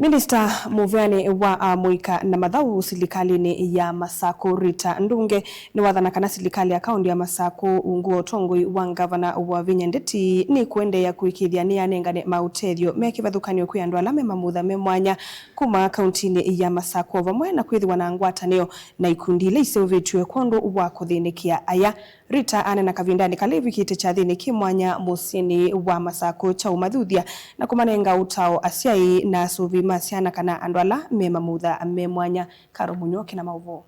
Minister Muveani wa Muika na Mathau silikalini ya Masako Rita Ndunge ni wathana kana silikali ya kaunti ya Masako unguo tongoi wa gavana wa Vinya Ndeti ni kuendelea kuikithia ni anengane mautethio mekivathukanio kwi andu ala memamutha memwanya kuma kaunti ya Masako vamwe na kwithiwa na ngwatanio na ikundi ile isevitwe kwondo wa kuthinikia aya. Rita anena kavindani kalevi kite cha thinikia mwanya musini wa Masako cha umathuthia na kumanenga utao asiai na suvi masiana kana andu ala memamutha memwanya. Karo Munyoki na mauvo.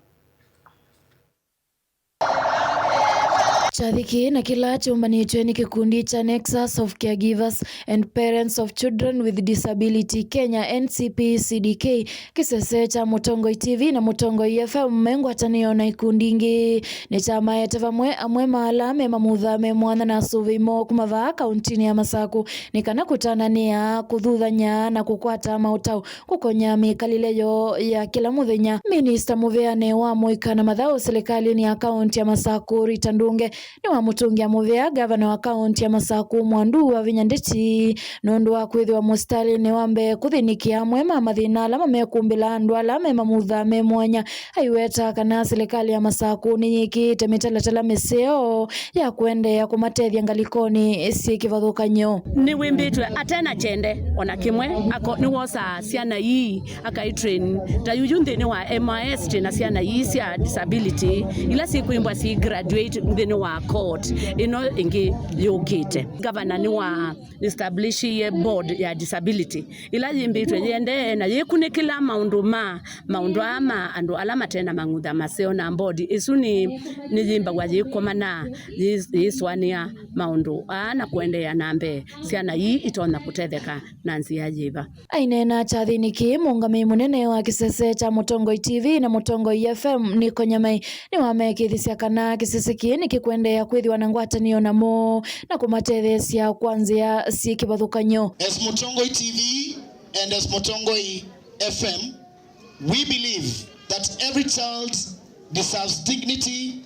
Chathiki na kila chumbanitwe ni kikundi cha Nexus of Caregivers and Parents of Children with Disability Kenya NCP-CDK kisese cha Mutongoi TV na Mutongoi FM mengwatanio na ikundi ingi ni chama yetevamwe amwe maala memamutha memwana na suvimo kumava kauntini ya Masako ni kana kutanania kuthuthanya na kukwata mautau kukonya mikalileyo ya kila muthenya. Minister Muveani wa Muika na Mathau serikali ni ya kaunti ya Masako Rita Ndunge ni wa mutungia muvea gavana wa kaunti ya Masako Mwandu wa Vinya Ndeti nundu wa kwithiwa mustari ni wambe kuthinikia mwema mathina ala mamekumbila andu ala memamutha memwanya aiweta kana serikali ya Masako ni nyikite mitalatala miseo ya kuendea kumatethia ngalikoni sikivathukanyo ni wimbitwe atena chende ona kimwe ako ni wosa ciana ii akaitrain ta yuyunthi ni wa MIS na ciana ii cia disability ila sikuimbwa si graduate thini wa court ino ingi yukite governor ni wa establish ye board ya disability ila yimbitwe yende na yikunikila maundu ama andu alama tena mangutha maseo na board isuni ni yimba wa yikomana yiswania maundu ana kuendea nambe ciana ii itona kutetheka na nzia yiva ainena chathiniki mungami munene wa kisese cha Mutongoi TV na Mutongoi FM ni konyamai ni wamekithisia kana kisese kieni kikwendea kwithiwa na ngwatanio namo na kumatethesia kwanzia sikivathukanyo. As Mutongoi TV and as Mutongoi FM, we believe that every child deserves dignity,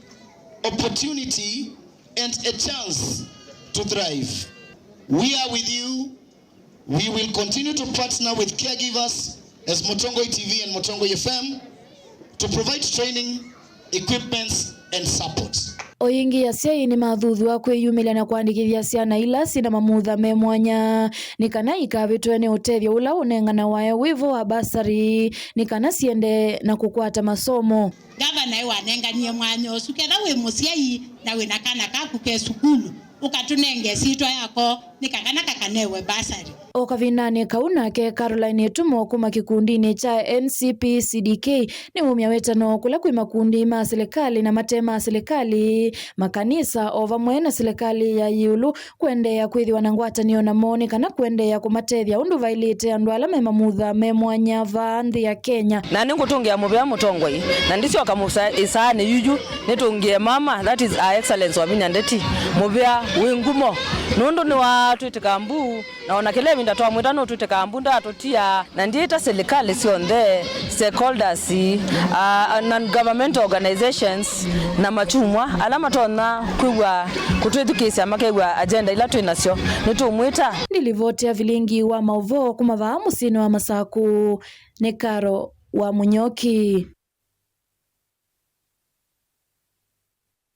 opportunity and a chance to thrive. We are with you. We will continue to partner with caregivers as Mutongoi TV and Mutongoi FM to provide training, equipments and support. Oyingi ya siai ni mathuthu kwiyumilia na kuandikithia ciana ila sina mamutha memwanya ni kana ikavitwe ni utethio ula unengana wayo wivo wa basari ni kana siende na kukwata masomo. Gavana wanenganie mwanya ucu ketha wi muciai na wina kana kaku ke sukulu ukatunenge sitwa yako nikakana kakanewe basari. Okavinani kauna ke Caroline Tumo kuma kikundini cha NCP-CDK ni umya wetano kula kui makundi ma serikali na matema serikali makanisa ovamwe na serikali ya yulu kuendea kwithiwa na ngwatanio na moni kana kuendea kumatethia undu vailite andu ala memamutha memwanya vanthi ya Kenya na ningutungia muvea Mutongoi na ndicio kamusa isaani yuju nitungie mama that is our excellence wa Vinya Ndeti muvea wingumo nundu ni wa twitika mbu naona kile ndatoa mwitano tuteka ambunda atotia na ndiita serikali sionde stakeholders non-governmental organizations na machumwa alama tona kwigwa kutwithukisia makegwa agenda ila twinacio nitumwita nilivotea vilingi wa mauvo kumava musini wa Masako. Ni Karo wa Munyoki.